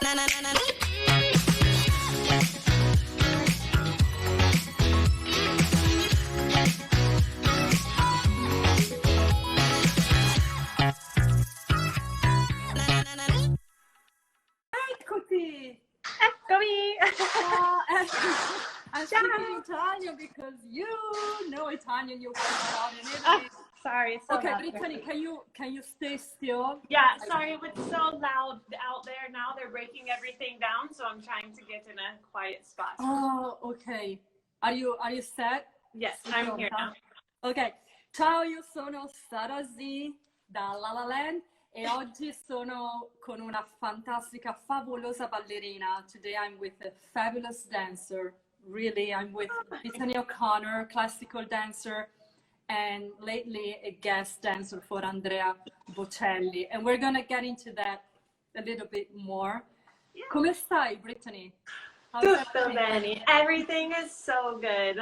Eccoti! Eccomi! I'm speaking Italian because you know Italian, you work out in Italy. Sorry, so Okay, loud. Brittany, can you stay still? Yeah, sorry, it's so loud out there now. They're breaking everything down, so I'm trying to get in a quiet spot. Oh, okay. Are you set? Yes, I'm here now. Ok, ciao, io sono Sara da La La Land e oggi sono con una fantastica, favolosa ballerina. Today I'm with a fabulous dancer. Really, I'm with Brittany O'Connor, classical dancer, and lately a guest dancer for Andrea Bocelli. And we're going to get into that a little bit more. Yeah. Come stai, Brittany? Tutto bene. Everything is so good.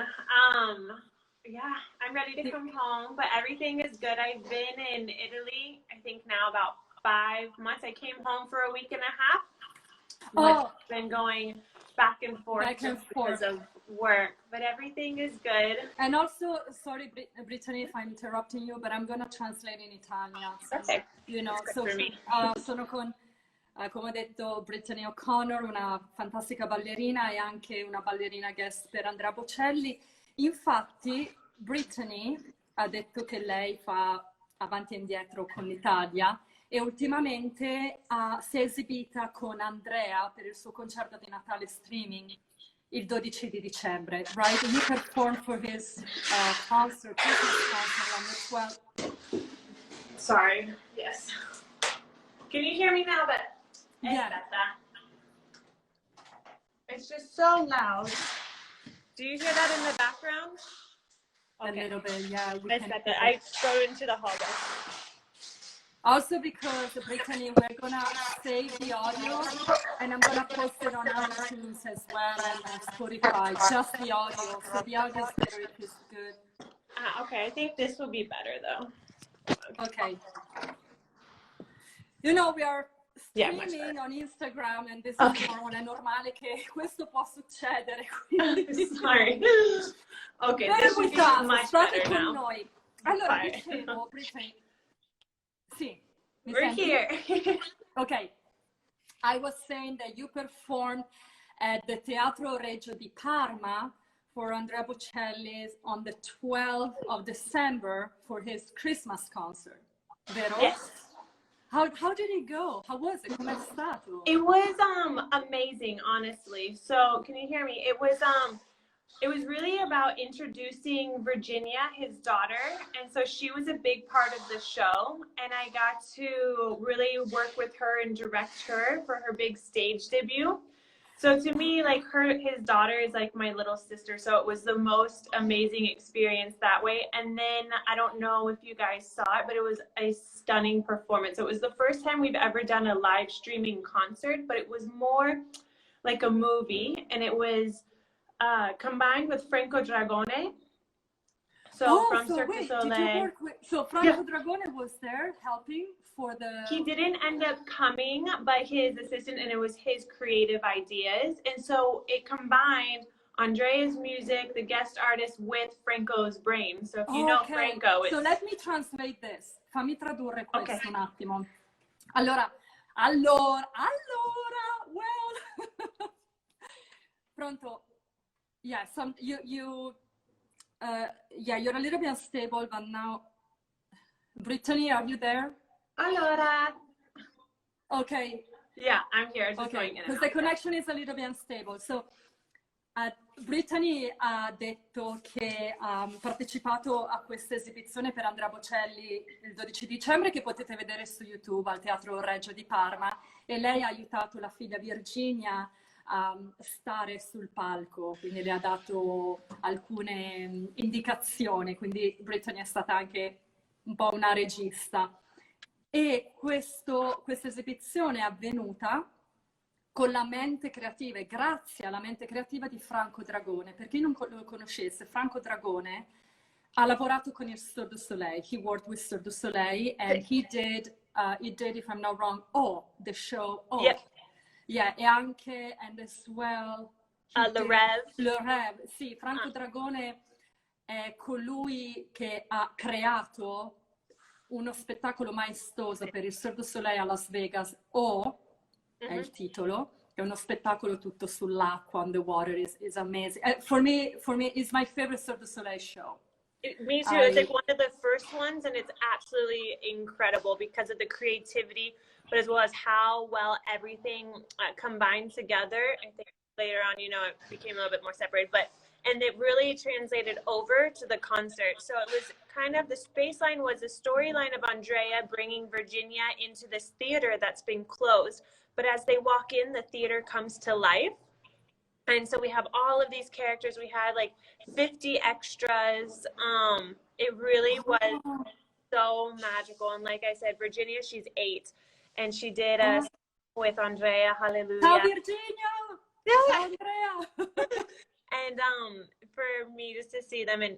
Yeah, I'm ready to come home, but everything is good. I've been in Italy, I think now about 5 months. I came home for a week and a half. Oh, been going back and forth because of work, but everything is good. And also, sorry, Brittany, if I'm interrupting you, but I'm going to translate in Italian. So, okay. You know, so sono con, come ho detto, Brittany O'Connor, una fantastica ballerina e anche una ballerina guest per Andrea Bocelli. Infatti, Brittany ha detto che lei fa avanti e indietro con l'Italia e ultimamente si è esibita con Andrea per il suo concerto di Natale streaming il 12 di dicembre, right? You performed for his concert, Christmas concert on the 12th. Sorry, yes. Can you hear me now? But Yeah. It's just so loud. Do you hear that in the background? A little bit, yeah. I go into the hallway. Also because, Brittany, we're going to save the audio and I'm going to post it on iTunes as well and on Spotify, just the audio. So the audio is better if it's good. Okay, I think this will be better though. Okay. You know, we are streaming on Instagram and this is non è normale che questo può succedere. Sorry. Okay, this will be much better now. Noi. Allora, dicevo, Brittany, sì, we're here. Okay, I was saying that you performed at the Teatro Regio di Parma for Andrea Bocelli on the 12th of December for his Christmas concert, vero? Yes. How did it go? How was it? Com'è stato? It was amazing, honestly. So, can you hear me? It was really about introducing Virginia, his daughter, and so she was a big part of the show, and I got to really work with her and direct her for her big stage debut. So to me, like his daughter is like my little sister, so it was the most amazing experience that way. And then I don't know if you guys saw it, but it was a stunning performance. It was the first time we've ever done a live streaming concert, but it was more like a movie, and it was combined with Franco Dragone. So from Cirque du Soleil. Did you work with, so Franco Dragone was there helping for the... He didn't end up coming, but his assistant, and it was his creative ideas. And so it combined Andrea's music, the guest artist, with Franco's brain. So if you know Franco, it's... So let me translate this. Fammi tradurre questo un attimo. Allora, well... Pronto? Yeah, you're a little bit unstable, but now, Brittany, are you there? Allora. Okay. Yeah, I'm here. Just going in. Because the connection is a little bit unstable. So, Brittany ha detto che ha partecipato a questa esibizione per Andrea Bocelli il 12 dicembre, che potete vedere su YouTube al Teatro Regio di Parma, e lei ha aiutato la figlia Virginia a stare sul palco, quindi le ha dato alcune indicazioni, quindi Brittany è stata anche un po' una regista. E questa esibizione è avvenuta con la mente creativa, e grazie alla mente creativa di Franco Dragone. Per chi non lo conoscesse, Franco Dragone ha lavorato con il Cirque du Soleil. He worked with Cirque du Soleil and he did, if I'm not wrong, the show. Yep. Yeah, e anche, and as well, Le Rêve, sì, Franco Dragone è colui che ha creato uno spettacolo maestoso per il Cirque du Soleil a Las Vegas, è il titolo, è uno spettacolo tutto sull'acqua, on the water, is amazing. For me, it's my favorite Cirque du Soleil show. Me too. It's like one of the first ones, and it's absolutely incredible because of the creativity, but as well as how well everything combined together. I think later on, you know, it became a little bit more separated, and it really translated over to the concert. So it was kind of, the space line was the storyline of Andrea bringing Virginia into this theater that's been closed. But as they walk in, the theater comes to life. And so we have all of these characters. We had like 50 extras. It really was so magical. And like I said, Virginia, she's 8. And she did a with Andrea, hallelujah. Ciao Virginia! Ciao Andrea! And for me just to see them, and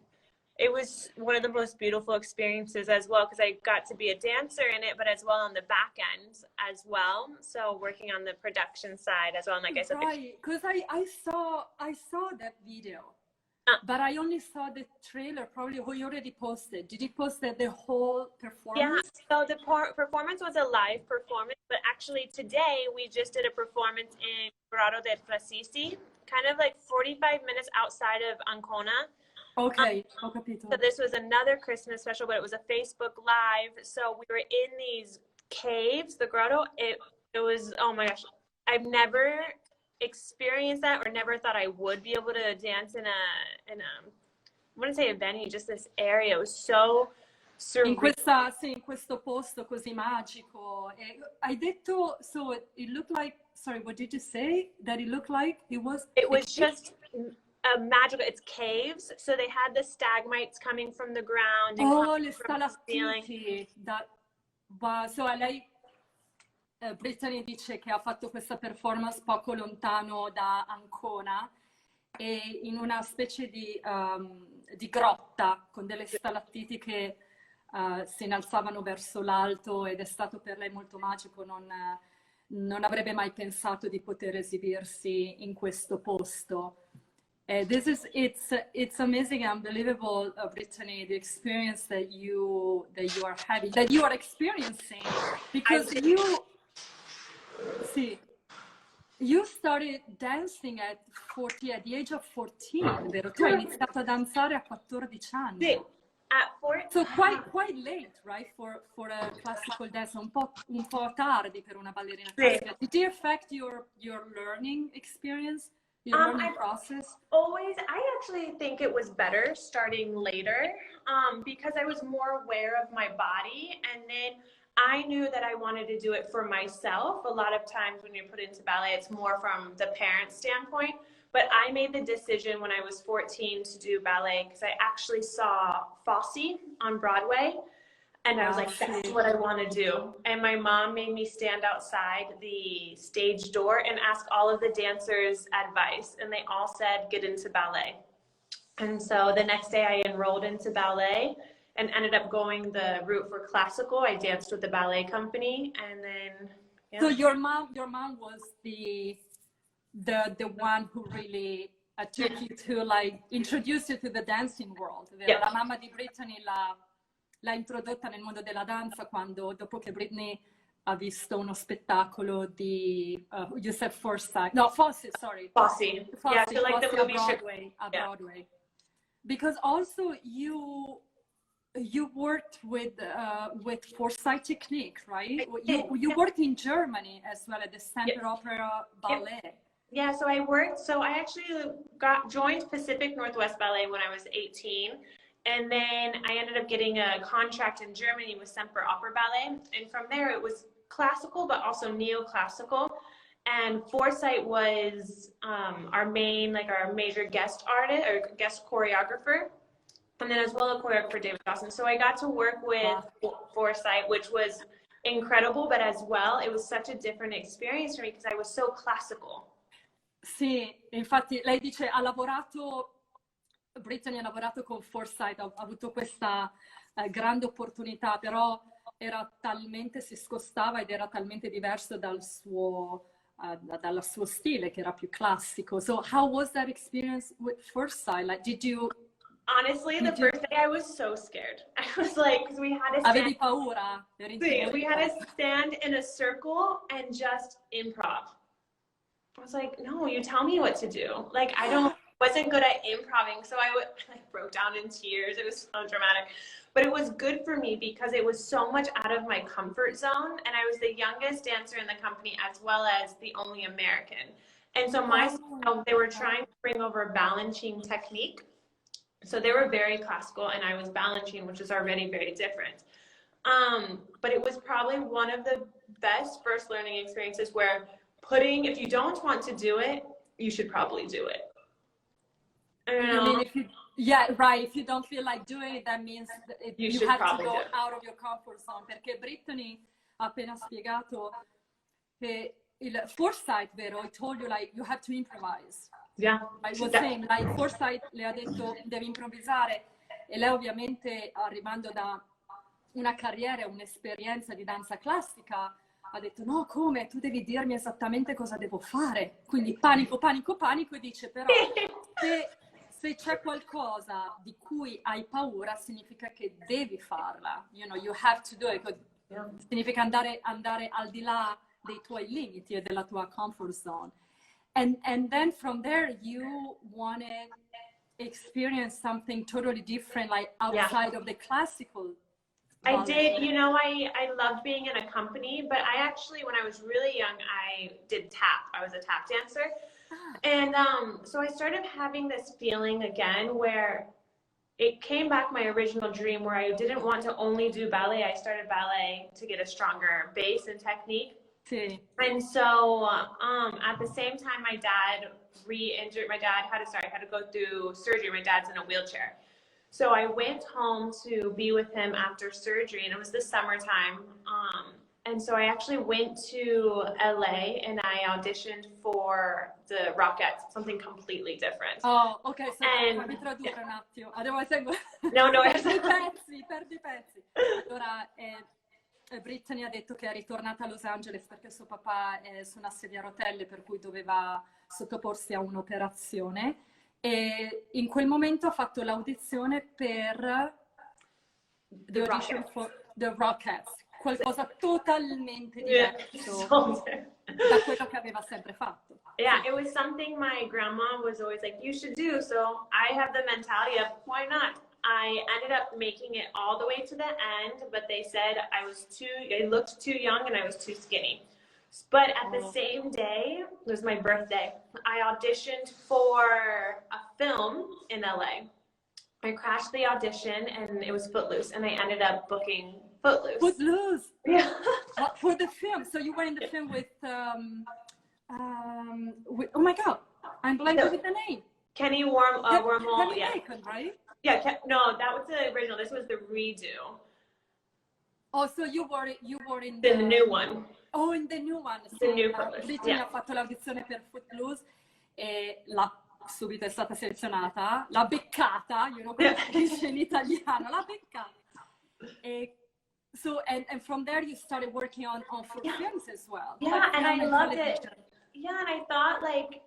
it was one of the most beautiful experiences as well, because I got to be a dancer in it, but as well on the back end as well. So working on the production side as well. And like I said, right, because I saw that video, but I only saw the trailer. Probably who you already posted. Did you post the whole performance? Yeah, so the performance was a live performance, but actually today we just did a performance in Grotto del Frasisi, kind of like 45 minutes outside of Ancona. Okay, ho capito. So this was another Christmas special, but it was a Facebook Live. So we were in these caves, the grotto. It was, oh my gosh, I've never experienced that, or never thought I would be able to dance in a I wouldn't say a venue, just this area. It was so surreal. In questo posto così magico. Hai detto, so it looked like, sorry, what did you say? That it looked like it was just magical. It's caves, so they had the stalagmites coming from the ground and le stalattiti. So lei, Brittany dice che ha fatto questa performance poco lontano da Ancona, e in una specie di grotta con delle stalattiti che si innalzavano verso l'alto, ed è stato per lei molto magico. Non avrebbe mai pensato di poter esibirsi in questo posto. It's amazing, unbelievable, Brittany, the experience that you are having, that you are experiencing, because you started dancing at the age of 14, vero? Tu hai iniziato a danzare a 14 anni. Sì, at 14. So quite late, right, for a classical dance, un po' tardi per una ballerina classica. Did it affect your learning experience? Your learning process? I actually think it was better starting later, because I was more aware of my body, and then I knew that I wanted to do it for myself. A lot of times when you're put into ballet, it's more from the parent standpoint, but I made the decision when I was 14 to do ballet because I actually saw Fosse on Broadway. And I was like, that's what I want to do. And my mom made me stand outside the stage door and ask all of the dancers advice. And they all said, get into ballet. And so the next day I enrolled into ballet and ended up going the route for classical. I danced with the ballet company. And then, yeah. So your mom was the one who really took you to, like, introduced you to the dancing world. Yeah. La mamma di Brittany l'ha introdotta nel mondo della danza dopo che Brittany ha visto uno spettacolo di you said Forsyth. No, Fosse, sorry. Fosse. Yeah, so like the movie Broadway. Because also you worked with Forsyth technique, right? You worked in Germany as well at the Center Opera Ballet. Yeah, so I actually joined Pacific Northwest Ballet when I was 18. And then I ended up getting a contract in Germany with Semper Opera Ballet. And from there, it was classical, but also neoclassical. And Forsyth was our major guest artist or guest choreographer. And then as well a choreographer, David Dawson. So I got to work with Forsyth, which was incredible, but as well, it was such a different experience for me because I was so classical. Sì, infatti lei dice Brittany ha lavorato con Forsyth, ha avuto questa grande opportunità, però si scostava ed era talmente diverso dal suo dal suo stile che era più classico. So how was that experience with First Sight? Like, Honestly, the first day I was so scared. I was like, because we had to stand. Avevi paura? We had to stand in a circle and just improv. I was like, no, you tell me what to do. Like, wasn't good at improving, so I broke down in tears. It was so dramatic. But it was good for me because it was so much out of my comfort zone, and I was the youngest dancer in the company as well as the only American. And so they were trying to bring over balancing technique. So they were very classical and I was balancing, which is already very different. But it was probably one of the best first learning experiences where if you don't want to do it, you should probably do it. I don't know. If you don't feel like doing it, that means you have to go out of your comfort zone. Perché Brittany ha appena spiegato che il foresight, vero? I told you, like, you have to improvise. Yeah. I was saying, like, foresight le ha detto devi improvvisare, e lei ovviamente arrivando da una carriera, un'esperienza di danza classica, ha detto no, come? Tu devi dirmi esattamente cosa devo fare. Quindi panico, e dice però se c'è qualcosa di cui hai paura, significa che devi farla. You know, you have to do it. Significa andare al di là dei tuoi limiti e della tua comfort zone. And then from there, you want to experience something totally different, like outside of the classical. I did, you know, I loved being in a company, but I actually, when I was really young, I did tap. I was a tap dancer. And so I started having this feeling again where it came back, my original dream, where I didn't want to only do ballet. I started ballet to get a stronger base and technique. Sí. And so at the same time, my dad re-injured. My dad had to go through surgery. My dad's in a wheelchair. So I went home to be with him after surgery, and it was the summertime. And so I actually went to LA and I auditioned for the Rockettes, something completely different. Oh, ok, so fammi tradurre un attimo. No, Perdi i pezzi. Allora, Brittany ha detto che è ritornata a Los Angeles perché suo papà è su una sedia a rotelle, per cui doveva sottoporsi a un'operazione. E in quel momento ha fatto l'audizione per The Rockettes, qualcosa totalmente diverso da quello che aveva sempre fatto. Yeah, it was something my grandma was always like, you should do. So I have the mentality of, why not? I ended up making it all the way to the end, but they said I looked too young and I was too skinny. But at the same day, it was my birthday, I auditioned for a film in LA. I crashed the audition and it was Footloose, and I ended up booking Footloose. Footloose? Yeah. For the film. So you were in the film with oh my God, I'm blanking with the name. Kenny Wormhole. Yeah. Bacon, right? Yeah, no, that was the original. This was the redo. Oh, so you were in the new one. Oh, in the new one. The new Footloose. Brittany ha fatto l'audizione per Footloose e subito è stata selezionata, l'ha beccata, come si dice in italiano, l'ha beccata. So, and from there you started working on films as well. Yeah, like and I loved television. it. Yeah, and I thought, like,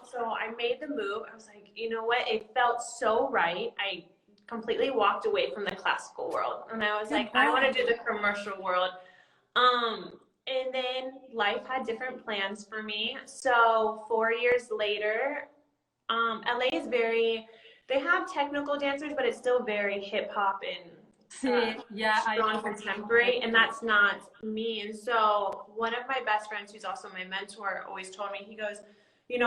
so I made the move. I was like, you know what? It felt so right. I completely walked away from the classical world. And I was like, I want to do the commercial world. And then life had different plans for me. So 4 years later, LA is they have technical dancers, but it's still very hip hop and strong contemporary, and that's not me. And so one of my best friends, who's also my mentor, always told me, he goes,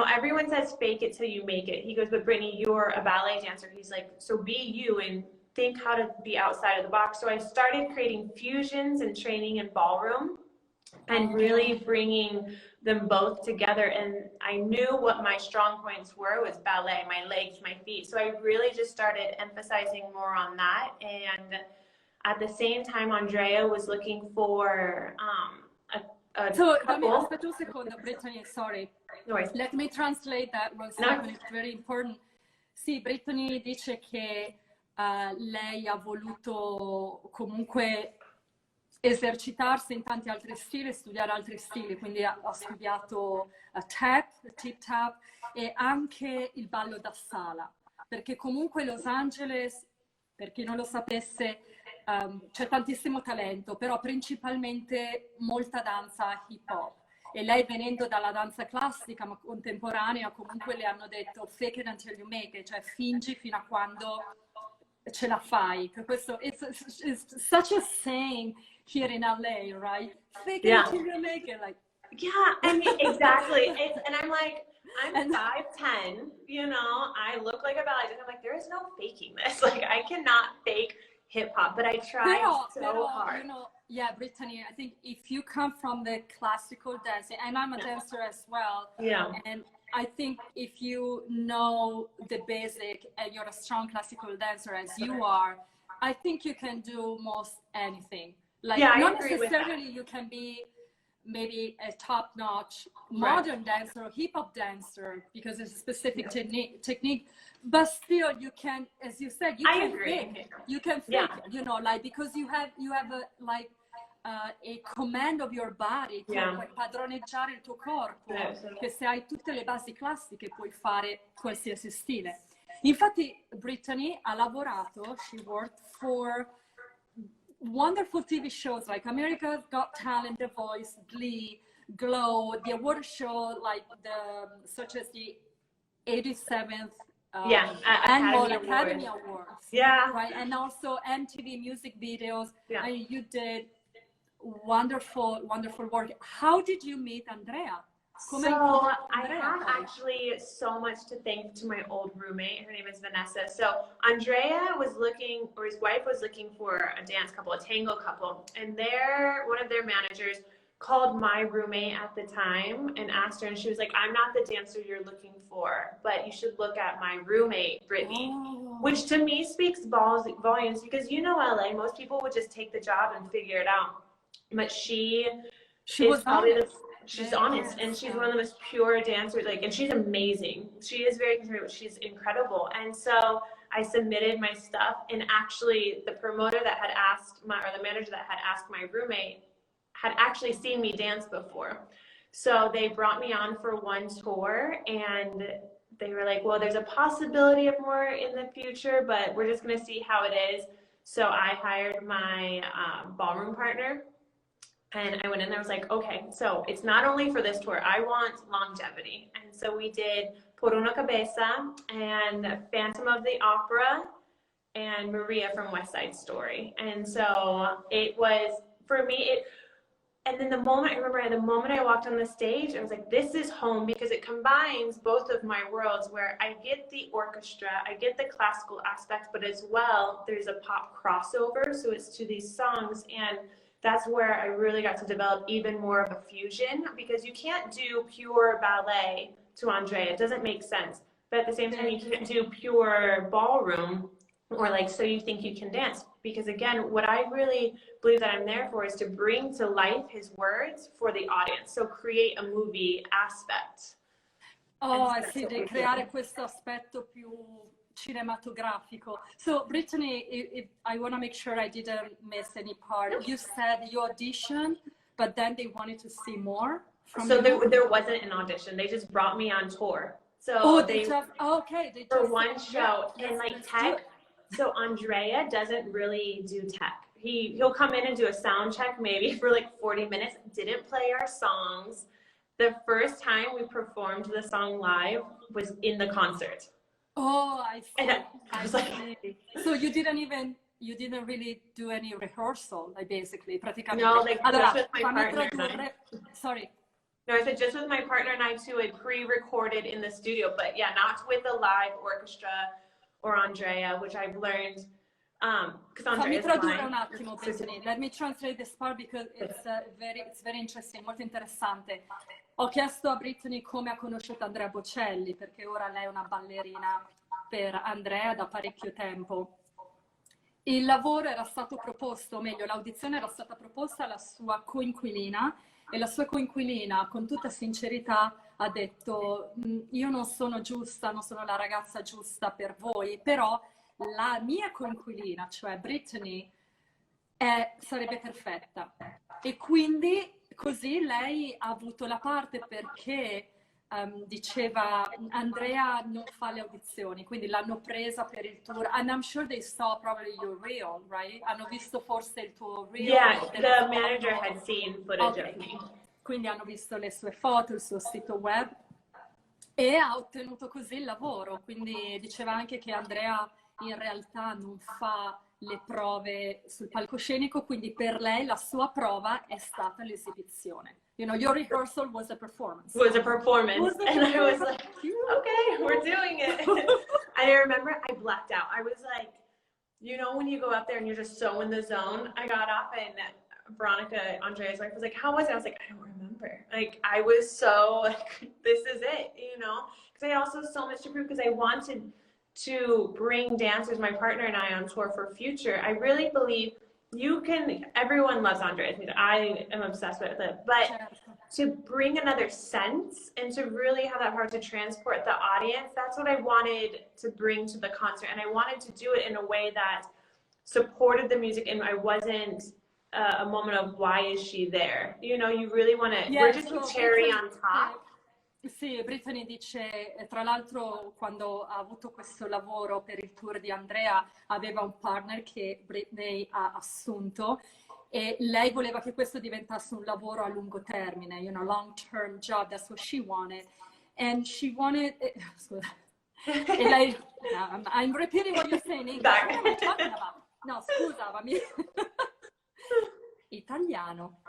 everyone says fake it till you make it. He goes, but Brittany, you're a ballet dancer. He's like, so be you and think how to be outside of the box. So I started creating fusions and training in ballroom and really bringing them both together. And I knew what my strong points was ballet, my legs, my feet. So I really just started emphasizing more on that. And at the same time, Andrea was looking for a couple. Aspetta un secondo, Brittany, sorry. No worries. Let me translate that one second, it's very important. Sì, Brittany dice che lei ha voluto comunque esercitarsi in tanti altri stili, studiare altri stili, quindi ha studiato tap, tip tap e anche il ballo da sala, perché comunque Los Angeles, per chi non lo sapesse, c'è tantissimo talento, però principalmente molta danza hip hop. E lei, venendo dalla danza classica ma contemporanea, comunque le hanno detto fake it until you make it, cioè fingi fino a quando ce la fai. Questo it's such a saying here in LA, right? Fake it until you make it, like. Yeah, I mean, exactly. And I'm like, I'm 5'10", you know, I look like a ballet dancer. I'm like, there is no faking this. Like, I cannot fake hip hop, but I try so hard. You know, yeah, Brittany, I think if you come from the classical dancing, and I'm a dancer as well, and I think if you know the basic and you're a strong classical dancer as you are, I think you can do most anything. Like, not necessarily you can be maybe a top-notch modern dancer or hip-hop dancer because it's a specific technique, but still you can, as you said, you can fake. You can fake, you know, like, because you have a command of your body, puoi padroneggiare il tuo corpo, che se hai tutte le basi classiche puoi fare qualsiasi stile. Infatti Brittany ha lavorato, she worked for wonderful TV shows like America's Got Talent, The Voice, GLEE, Glow, the award show like such as the 87th annual Academy Awards. Yeah. Right, and also MTV music videos. Yeah. And you did wonderful work. How did you meet Andrea? So I have actually so much to thank to my old roommate. Her name is Vanessa. So Andrea was looking, or his wife was looking for a dance couple, a tango couple. And one of their managers called my roommate at the time and asked her, and she was like, I'm not the dancer you're looking for, but you should look at my roommate, Brittany, which to me speaks volumes because, you know, LA, most people would just take the job and figure it out. But she was probably she's honest, and she's one of the most pure dancers, like, and she's amazing. She is very conservative, she's incredible. And so I submitted my stuff, and actually the promoter that had asked the manager that had asked my roommate had actually seen me dance before. So they brought me on for one tour, and they were like, well, there's a possibility of more in the future, but we're just gonna see how it is. So I hired my ballroom partner. And I went in there, I was like, okay, so it's not only for this tour, I want longevity. And so we did Por una Cabeza and Phantom of the Opera and Maria from West Side Story. And so it was, for me, and then the moment I walked on the stage, I was like, this is home, because it combines both of my worlds, where I get the orchestra, I get the classical aspect, but as well, there's a pop crossover. So it's to these songs, and that's where I really got to develop even more of a fusion, because you can't do pure ballet to Andrea. It doesn't make sense. But at the same time, you can't do pure ballroom or like So You Think You Can Dance. Because again, what I really believe that I'm there for is to bring to life his words for the audience. So create a movie aspect. Oh, sì, di creare questo aspetto più cinematografico. So Brittany, I want to make sure I didn't miss any part. You said you auditioned, but then they wanted to see more from you? There wasn't an audition. They just brought me on tour. So they for one show, and like tech. So Andrea doesn't really do tech. He'll come in and do a sound check maybe for like 40 minutes. Didn't play our songs. The first time we performed the song live was in the concert. Oh, I see. And I was like, so you didn't really do any rehearsal, like basically, praticamente. No, like just with my partner and I. Sorry. No, I said just with my partner and I too, I pre-recorded in the studio, but yeah, not with a live orchestra or Andrea, which I've learned. Fammi tradurre un attimo, Brittany. Let me translate this part because it's very interesting, molto interessante. Ho chiesto a Brittany come ha conosciuto Andrea Bocelli, perché ora lei è una ballerina per Andrea da parecchio tempo. Il lavoro era stato proposto, o meglio, l'audizione era stata proposta alla sua coinquilina, e la sua coinquilina, con tutta sincerità, ha detto: io non sono giusta, non sono la ragazza giusta per voi, però la mia coinquilina, cioè Brittany, sarebbe perfetta. E quindi così lei ha avuto la parte perché diceva Andrea non fa le audizioni, quindi l'hanno presa per il tour. And I'm sure they saw probably your reel, right? Hanno visto forse il tuo reel. Yeah, the manager had seen footage of me. Quindi hanno visto le sue foto, il suo sito web e ha ottenuto così il lavoro. Quindi diceva anche che Andrea in realtà non fa le prove sul palcoscenico, quindi per lei la sua prova è stata l'esibizione. You know, your rehearsal was a performance. Was a performance. And I was like, okay, we're doing it. I remember I blacked out. I was like, you know, when you go up there and you're just so in the zone. I got up and Veronica, Andrea's wife, was like, how was it? I was like, I don't remember. Like, I was so like, this is it, you know? Because I also have so much to prove because I wanted to bring dancers, my partner and I, on tour for future. I really believe you can, everyone loves Andrea. I am obsessed with it, but to bring another sense and to really have that power to transport the audience, that's what I wanted to bring to the concert. And I wanted to do it in a way that supported the music and I wasn't a moment of why is she there? You know, you really want to, we're just a cherry on top. Sì, Brittany dice, tra l'altro quando ha avuto questo lavoro per il tour di Andrea aveva un partner che Brittany ha assunto e lei voleva che questo diventasse un lavoro a lungo termine, you know, long term job, that's what she wanted. And she wanted, scusa, e lei, I'm repeating what you're saying, what am I talking about? No, scusami. Italiano.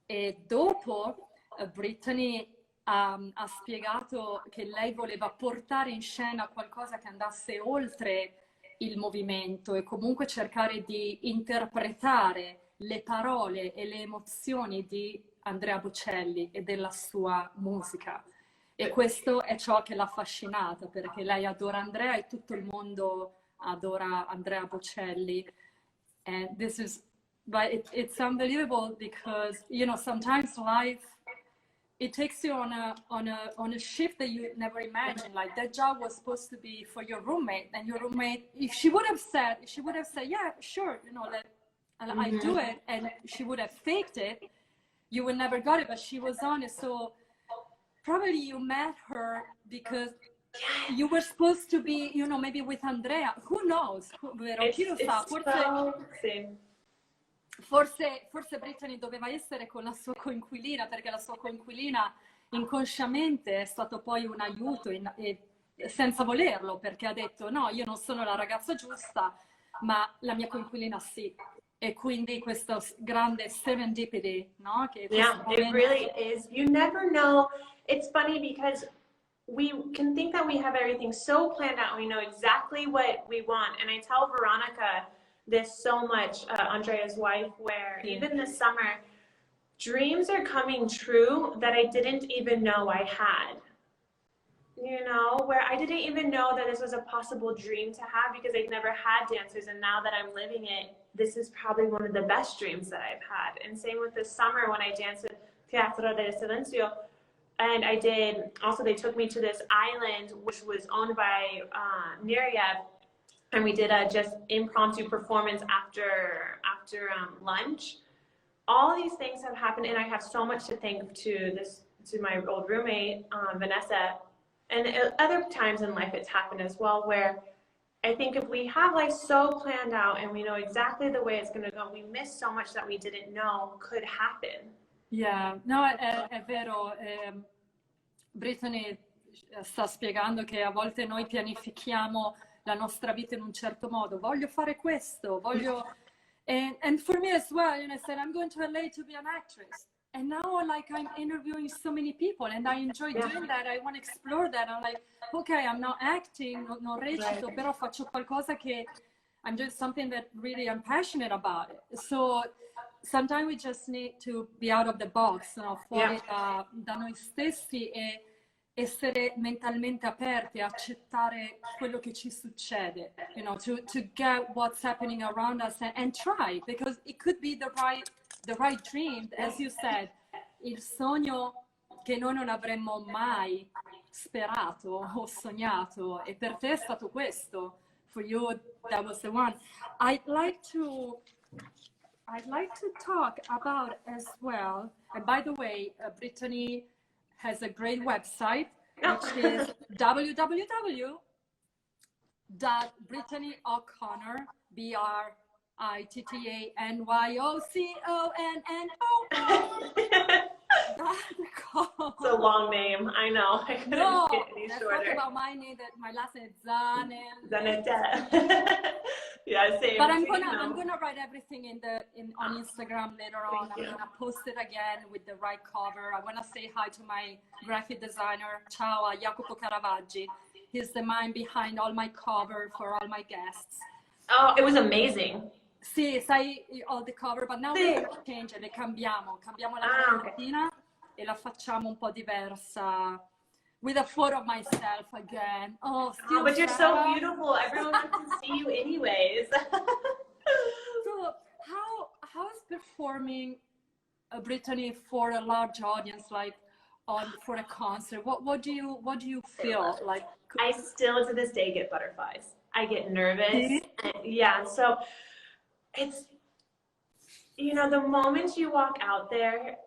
E dopo Brittany ha spiegato che lei voleva portare in scena qualcosa che andasse oltre il movimento e comunque cercare di interpretare le parole e le emozioni di Andrea Bocelli e della sua musica. E questo è ciò che l'ha affascinata, perché lei adora Andrea e tutto il mondo adora Andrea Bocelli. And this is, but it's unbelievable because, you know, sometimes life, it takes you on a shift that you never imagined. Like that job was supposed to be for your roommate, and your roommate, if she would have said, yeah, sure, you know, I do it, and she would have faked it, you would never got it. But she was honest, so probably you met her because you were supposed to be, you know, maybe with Andrea. Who knows? Vero? Chi lo sa? Forse Brittany doveva essere con la sua coinquilina, perché la sua coinquilina inconsciamente è stato poi un aiuto senza volerlo, perché ha detto no, io non sono la ragazza giusta, ma la mia coinquilina sì. E quindi questo grande serendipity, no? Che yeah, it really is. You never know. It's funny because we can think that we have everything so planned out and we know exactly what we want. And I tell Veronica this so much, Andrea's wife, where even this summer, dreams are coming true that I didn't even know I had. You know, where I didn't even know that this was a possible dream to have because I've never had dancers, and now that I'm living it, this is probably one of the best dreams that I've had. And same with this summer when I danced with Teatro del Silencio, and I did, also they took me to this island which was owned by Nereyev, and we did a just impromptu performance after lunch. All these things have happened, and I have so much to thank to my old roommate, Vanessa, and other times in life it's happened as well, where I think if we have life so planned out and we know exactly the way it's going to go, we miss so much that we didn't know could happen. Yeah, no, è vero. Brittany sta spiegando che a volte noi pianifichiamo la nostra vita in un certo modo. Voglio fare questo, voglio... And for me as well, you know, I said, I'm going to LA to be an actress. And now, like, I'm interviewing so many people, and I enjoy doing that. I want to explore that. I'm like, okay, I'm not acting, non recito, però faccio qualcosa che I'm doing something that really I'm passionate about it. So sometimes we just need to be out of the box, you know, fuori da noi stessi e essere mentalmente aperti, accettare quello che ci succede, you know, to get what's happening around us and try, because it could be the right dream, as you said, il sogno che noi non avremmo mai sperato o sognato, e per te è stato questo. For you, that was the one. I'd like to I'd like to talk about as well, and by the way, Brittany has a great website, which is www.Brittany O'Connor, BRITTANYOCONNO. It's a long name, I know. I couldn't get any let's shorter. talk about my name, that my last name is Zane. Yeah, same. But I'm gonna write everything on Instagram later on. I'm gonna post it again with the right cover. I wanna say hi to my graphic designer, ciao, Iacopo Caravaggi. He's the mind behind all my cover for all my guests. Oh, it was amazing. Sì, sai, all the cover, but now we're gonna change it, le cambiamo la copertina e la facciamo un po' diversa. With a photo of myself again. Oh, but you're so beautiful. Everyone wants to see you anyways. So how's performing Brittany for a large audience, like for a concert? What do you feel like? I still to this day get butterflies. I get nervous. Yeah, so it's, you know, the moment you walk out there,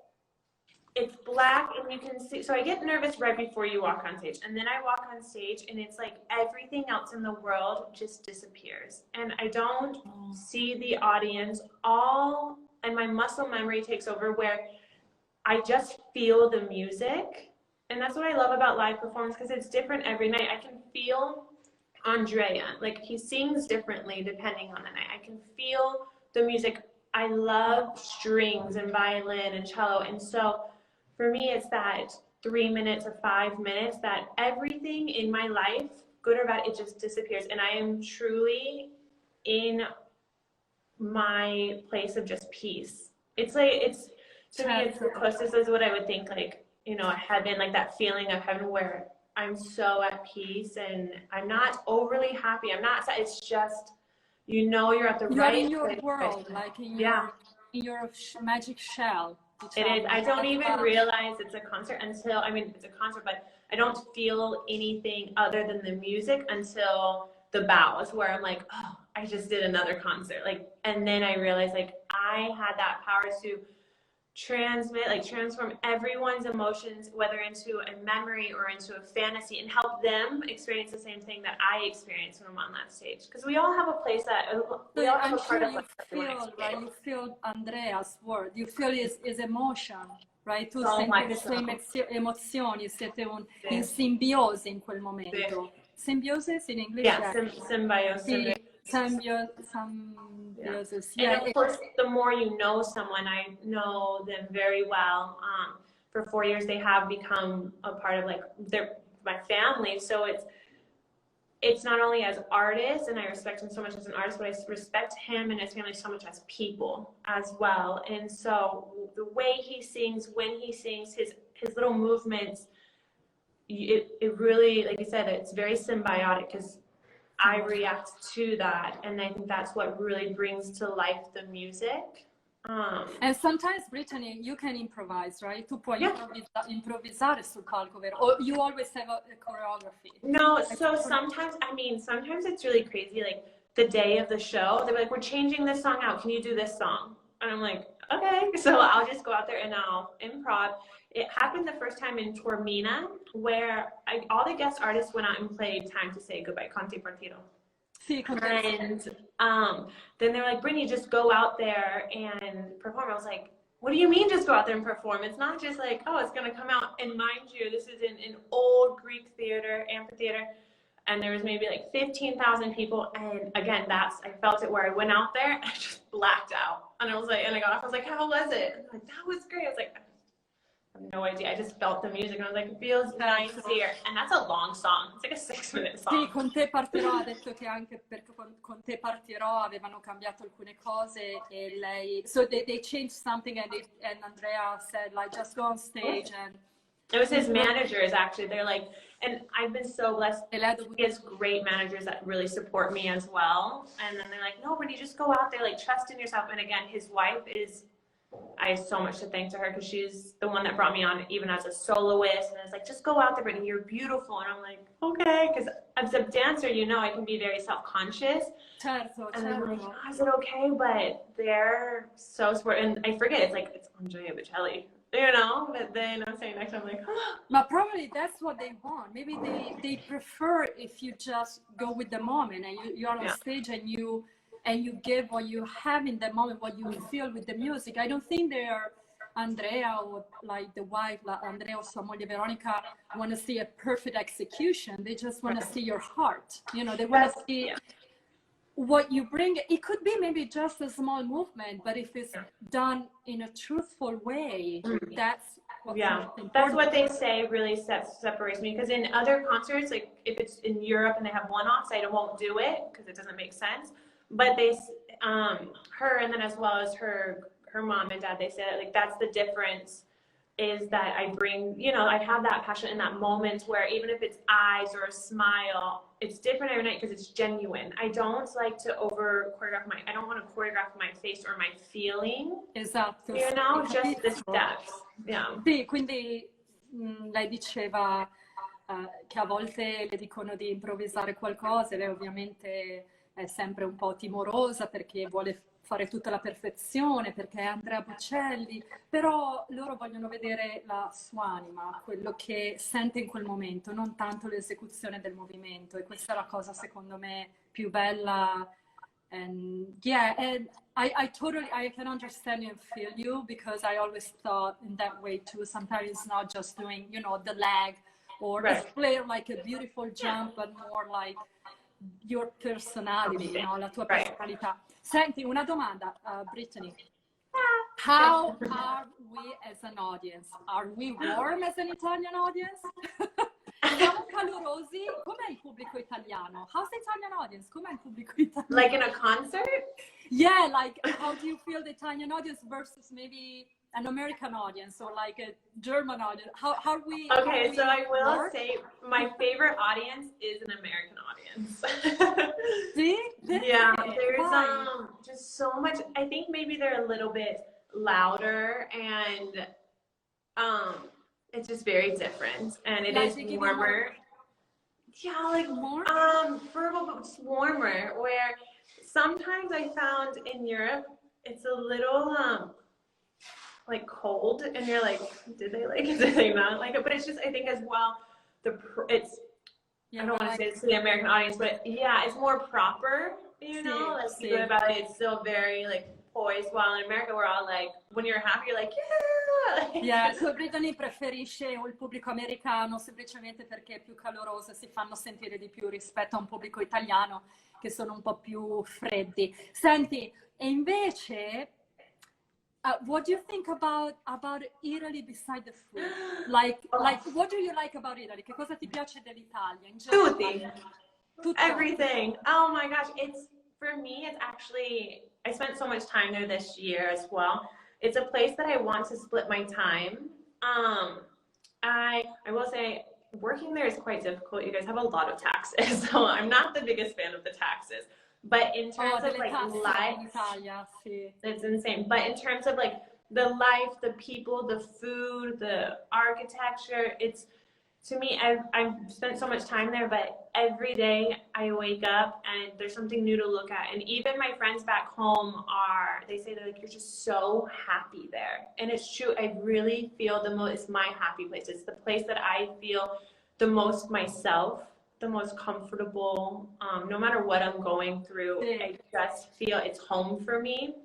it's black and you can see, so I get nervous right before you walk on stage, and then I walk on stage and it's like everything else in the world just disappears and I don't see the audience and my muscle memory takes over where I just feel the music. And that's what I love about live performance, because it's different every night. I can feel Andrea, like he sings differently depending on the night. I can feel the music. I love strings and violin and cello, and so for me, it's that 3 minutes or 5 minutes that everything in my life, good or bad, it just disappears. And I am truly in my place of just peace. It's like, to me, it's the closest is what I would think, like, you know, a heaven, like that feeling of heaven where I'm so at peace and I'm not overly happy. It's just, you know, you're at the right place. You're in your world, like in your magic shell. It is. I don't even realize it's a concert until, I mean, it's a concert, but I don't feel anything other than the music until the bows, where I'm like, oh, I just did another concert. Like, and then I realized, like, I had that power to transform everyone's emotions, whether into a memory or into a fantasy, and help them experience the same thing that I experienced when I'm on that stage. Because we all have a place that we all have a part of right? You feel Andrea's word. You feel his emotion, right? Tu so senti le sue emozioni, siete in simbiosi in quel momento. Symbiosis in English? Yeah, symbiosis. Symbiosis. Yeah. And of course, the more you know someone, I know them very well. For 4 years, they have become a part of my family. So it's not only as artists, and I respect him so much as an artist, but I respect him and his family so much as people as well. And so the way he sings, when he sings, his little movements, it really, like you said, it's very symbiotic, because I react to that, and I think that's what really brings to life the music. And sometimes, Brittany, you can improvise, right? Tu puoi improvvisare sul palco, vero? Or you always have a choreography? No, so sometimes it's really crazy. Like the day of the show, they're like, we're changing this song out. Can you do this song? And I'm like, okay. So I'll just go out there and I'll improv. It happened the first time in Taormina, where all the guest artists went out and played Time to Say Goodbye, Conte Partito. And then they were like, Brittany, just go out there and perform. I was like, what do you mean just go out there and perform? It's not just like, oh, it's going to come out. And mind you, this is in an old Greek theater, amphitheater. And there was maybe like 15,000 people. And again, I felt it where I went out there and I just blacked out. And I got off, I was like, how was it? And like, that was great. I was like, I have no idea. I just felt the music and I was like, it feels nice here. And that's a long song. It's like a 6-minute song. Sì, Con te partirò ha detto che anche perché con te partirò avevano cambiato alcune cose e lei, so they changed something and Andrea said like just go on stage and it was his managers actually. They're like, and I've been so blessed. He has great managers that really support me as well. And then they're like, no, when you just go out there, like trust in yourself. And again, his wife is I have so much to thank to her because she's the one that brought me on even as a soloist, and it's like, just go out there, Brittany, you're beautiful. And I'm like, okay, because as a dancer, you know, I can be very self-conscious. Certo, and certo. I'm like, oh, is it okay? But they're so supportive, and I forget, it's like, it's Andrea Bocelli, you know, but then I'm saying next time, I'm like, oh. But probably that's what they want. Maybe they prefer if you just go with the moment and you're on stage and you give what you have in the moment, what you feel with the music. I don't think they're Andrea or like the wife, like Andrea or sua moglie Veronica, want to see a perfect execution. They just want to see your heart. You know, they want to see what you bring. It could be maybe just a small movement, but if it's done in a truthful way, that's what's important. That's what they say really separates me, because in other concerts, like if it's in Europe and they have one-offs, I won't do it because it doesn't make sense. But they, her, and then as well as her mom and dad, they said like that's the difference, is that I bring, you know, I have that passion in that moment where even if it's eyes or a smile, it's different every night because it's genuine. I don't like to I don't want to choreograph my face or my feeling. Esatto. You know, just the steps. Yeah. Sì, quindi lei diceva che a volte le dicono di improvvisare qualcosa e lei ovviamente è sempre un po' timorosa perché vuole fare tutta la perfezione, perché è Andrea Bocelli, però loro vogliono vedere la sua anima, quello che sente in quel momento, non tanto l'esecuzione del movimento, e questa è la cosa secondo me più bella. And yeah, and I can understand and feel you, because I always thought in that way too. Sometimes it's not just doing, you know, the leg or display like a beautiful jump, but more like your personality, you know, la tua personalità. Senti, una domanda, Brittany. How are we as an audience? Are we warm as an Italian audience? Siamo calorosi? Com'è il pubblico italiano? How's the Italian audience? Com'è il pubblico italiano? Like in a concert? Yeah, like how do you feel the Italian audience versus maybe an American audience or like a German audience? How are we? Okay, so I will say my favorite audience is an American audience. See? Yeah, there's just so much. I think maybe they're a little bit louder, and it's just very different, and it is warmer. Yeah, like more verbal, but it's warmer. Where sometimes I found in Europe it's a little like cold, and you're like, did they like it? Did they not like it? But it's just, I think as well, I don't want to say it's the American audience, but yeah, it's more proper, you know, like good about it. It's still very like poised, while in America we're all like, when you're happy, you're like, yeah. Yeah, so Brittany preferisce il pubblico americano semplicemente perché è più caloroso e si fanno sentire di più rispetto a un pubblico italiano che sono un po' più freddi. Senti, e invece, what do you think about Italy beside the food? Like, what do you like about Italy? Che cosa ti piace dell'Italia in generale? Tutti. Everything. Oh my gosh, for me, it's actually, I spent so much time there this year as well. It's a place that I want to split my time. I will say, working there is quite difficult. You guys have a lot of taxes, so I'm not the biggest fan of the taxes. But in terms of like life, it's insane. But in terms of like the life, the people, the food, the architecture, it's, to me, I've spent so much time there, but every day I wake up and there's something new to look at. And even my friends back home they say that like, you're just so happy there. And it's true, I really feel it's my happy place. It's the place that I feel the most myself, the most comfortable, no matter what I'm going through, I just feel it's home for me.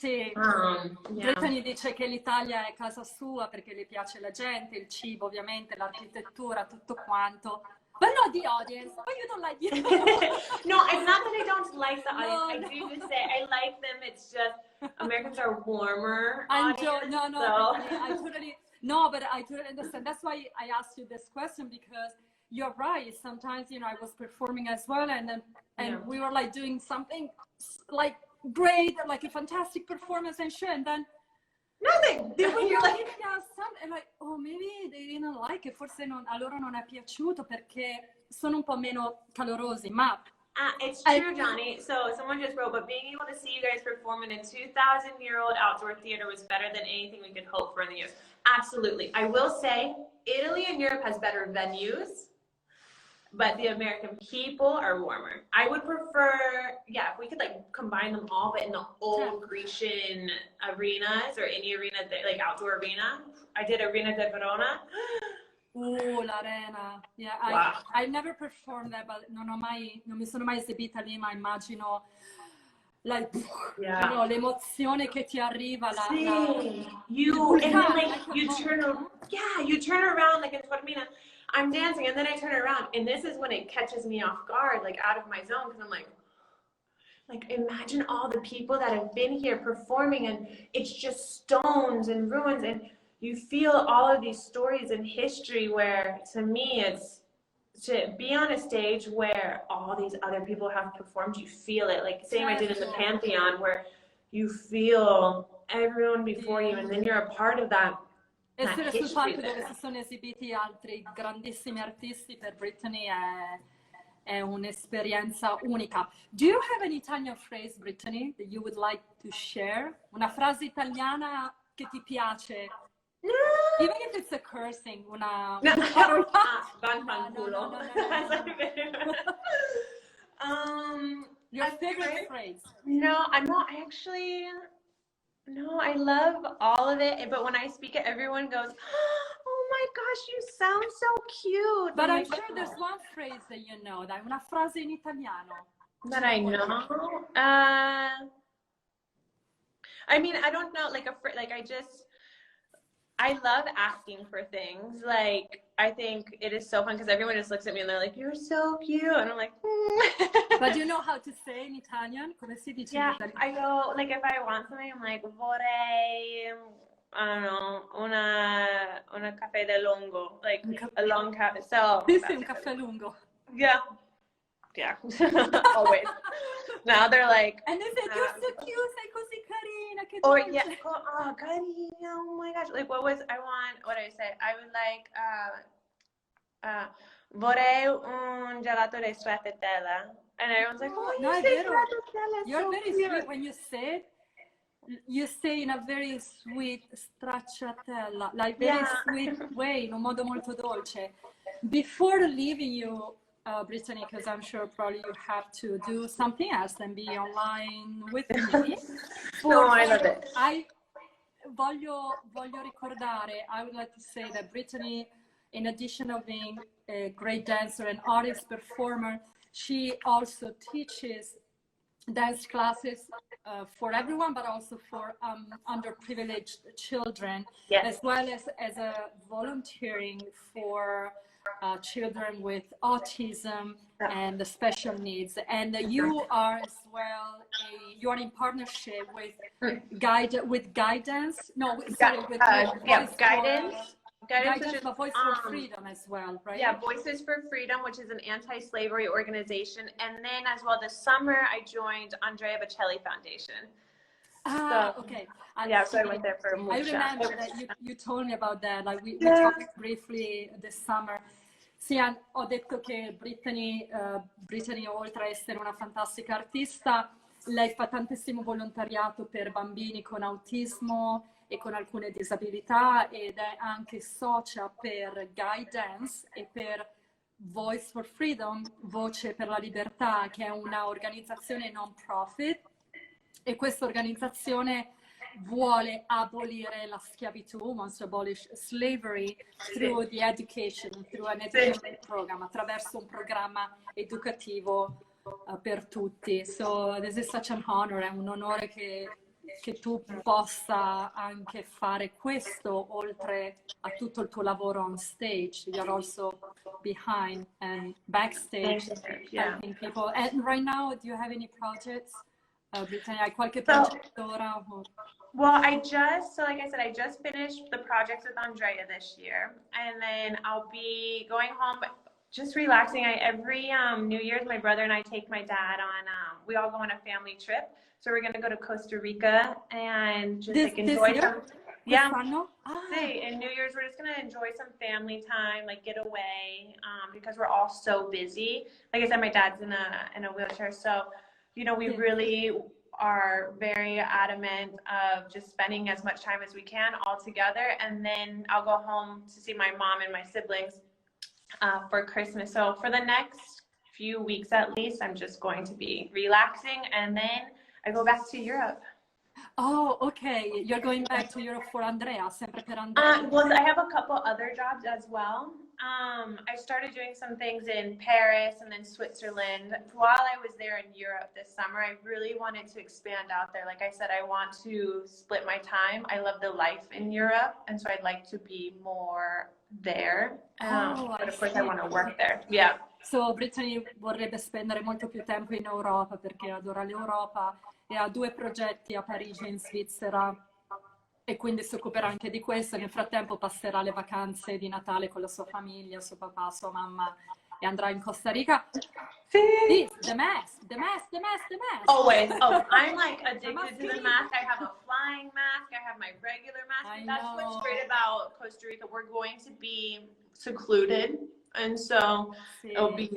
Sì, Brittany dice che l'Italia è casa sua perché le piace la gente, il cibo ovviamente, l'architettura, tutto quanto. But not the audience. But you don't like the audience. No, it's not that I don't like the audience. I do just say I like them. It's just Americans are warmer. Audience, but I totally understand. That's why I asked you this question, because you're right. Sometimes, you know, I was performing as well, and we were like doing something like great, like a fantastic performance and shit, and then nothing. They were like, and like, oh, maybe they didn't like it, forse a loro non è piaciuto perché sono un po' meno calorosi, ma It's true, Johnny. So someone just wrote, but being able to see you guys perform in a 2,000-year-old outdoor theater was better than anything we could hope for in the years. Absolutely. I will say Italy and Europe has better venues, but the American people are warmer. I would prefer, if we could like combine them all, but in the old Grecian arenas or any arena, like outdoor arena. I did Arena de Verona. L'Arena. Yeah, Wow. I never performed there, but non mi sono mai esibita lì, ma immagino l'emozione che ti arriva. You turn around like in Taormina. I'm dancing and then I turn around and this is when it catches me off guard, like out of my zone, because I'm like imagine all the people that have been here performing and it's just stones and ruins, and you feel all of these stories and history where, to me, it's to be on a stage where all these other people have performed, you feel it. Like same I did in the Pantheon, where you feel everyone before you and then you're a part of that. Essere sul palco dove si sono esibiti altri grandissimi artisti per Brittany è un'esperienza unica. Do you have an Italian phrase, Brittany, that you would like to share? Una frase italiana che ti piace? No. Even if it's a cursing, your favorite phrase? No, I'm not actually. No, I love all of it, but when I speak it, everyone goes, "Oh my gosh, you sound so cute." But I'm sure there's one phrase that you know, that una frase in italiano. That I know. I mean, I don't know, I love asking for things. Like, I think it is so fun because everyone just looks at me and they're like, "You're so cute," and I'm like, But you know how to say in Italian? Come si dice in Italian? I go, like, if I want something, I'm like, vorrei, I don't know, una caffè de lungo, like a long caffè. So Sì, un caffè lungo. Yeah, always. Now they're like, and they say, "You're so cute, sei così carina." Che or oh, carina, oh my gosh. Like, what did I say? I would like, vorrei un gelato di stracciatella. And everyone's like, "Oh, you say stracciatella." You're so very cute. sweet when you say it. You say in a very sweet stracciatella, like very sweet way, in un modo molto dolce. Before leaving you, Brittany, because I'm sure probably you have to do something else and be online with me. No, I love it. I voglio ricordare, I would like to say that Brittany, in addition of being a great dancer and artist performer, she also teaches dance classes for everyone, but also for underprivileged children, as well as a volunteering for children with autism and special needs. And you are as well, you're in partnership with guidance. No, sorry, with guidance. But Voice for Freedom as well, right? Yeah, Voices for Freedom, which is an anti-slavery organization. And then as well this summer, I joined Andrea Bocelli Foundation. Okay. So I went there for a I remember that you told me about that. Like we talked briefly this summer. Sì, ho detto che Brittany, oltre a essere una fantastica artista, lei fa tantissimo volontariato per bambini con autismo e con alcune disabilità, ed è anche socia per Guidance e per Voice for Freedom, Voce per la Libertà, che è una organizzazione non profit, e questa organizzazione vuole abolire la schiavitù, wants to abolish slavery through the education, through an education program, attraverso un programma educativo per tutti. So this is such an honor, è un onore che tu possa anche fare questo, oltre a tutto il tuo lavoro on stage. You're also behind and backstage helping people. And right now, do you have any projects? Brittany, hai qualche progetto ora? Well, like I said, I just finished the projects with Andrea this year, and then I'll be going home, just relaxing. Every New Year's, my brother and I take my dad on, we all go on a family trip. So we're going to go to Costa Rica and just enjoy Yeah. Quest'anno? Ah, See, and New Year's, we're just gonna enjoy some family time, like get away, because we're all so busy. Like I said, my dad's in a wheelchair, so you know we sì. really are very adamant of just spending as much time as we can all together, and then I'll go home to see my mom and my siblings for Christmas. So for the next few weeks at least, I'm just going to be relaxing, and then I go back to Europe. Oh, okay. You're going back to Europe for Andrea, sempre per Andrea. Well, I have a couple other jobs as well. I started doing some things in Paris and then Switzerland. While I was there in Europe this summer, I really wanted to expand out there. Like I said, I want to split my time. I love the life in Europe, and so I'd like to be more there. But of course, I want to work there. Yeah. So Brittany vorrebbe spendere molto più tempo in Europa perché adora l'Europa e ha 2 progetti a Parigi e in Svizzera e quindi si occuperà anche di questo. Nel frattempo passerà le vacanze di Natale con la sua famiglia, suo papà, sua mamma e andrà in Costa Rica. Sì, the mask. Always. Oh, I'm like addicted to the mask. I have a flying mask. I have my regular mask. And that's what's great about Costa Rica. We're going to be secluded, and so it'll be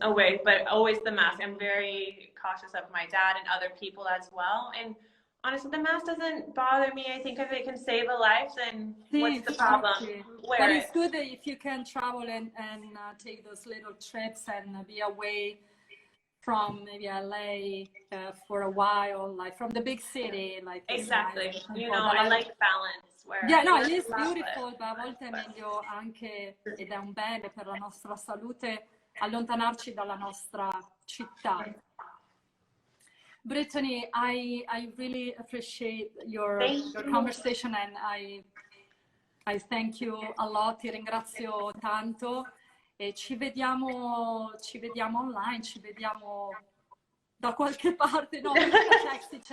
away, but always the mask. I'm very cautious of my dad and other people as well. And honestly, the mask doesn't bother me. I think if it can save a life, then what's the problem? But it's good that if you can travel and take those little trips and be away from maybe LA for a while, like from the big city. Like exactly. You know, I like balance. Yeah, no, it is beautiful, ma a volte è meglio anche, ed è un bene per la nostra salute, allontanarci dalla nostra città. Brittany, I really appreciate your conversation, and I thank you a lot, ti ringrazio tanto e ci vediamo online, ci vediamo da qualche parte. No, we're gonna text each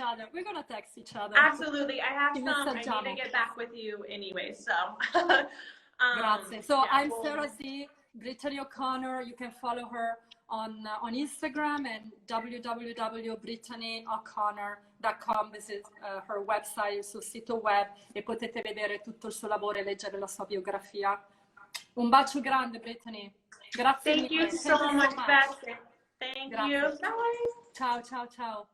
other. Absolutely. I have some. I need to get back with you anyway, so. Grazie. So yeah, I'm Sara Z, Brittany O'Connor. You can follow her on Instagram and www.brittanyoconnor.com. This is her website, il suo sito web, e potete vedere tutto il suo lavoro e leggere la sua biografia. Un bacio grande, Brittany. Grazie mille. Thank you so much, Beth. Thank you. Bye. Ciao, ciao, ciao.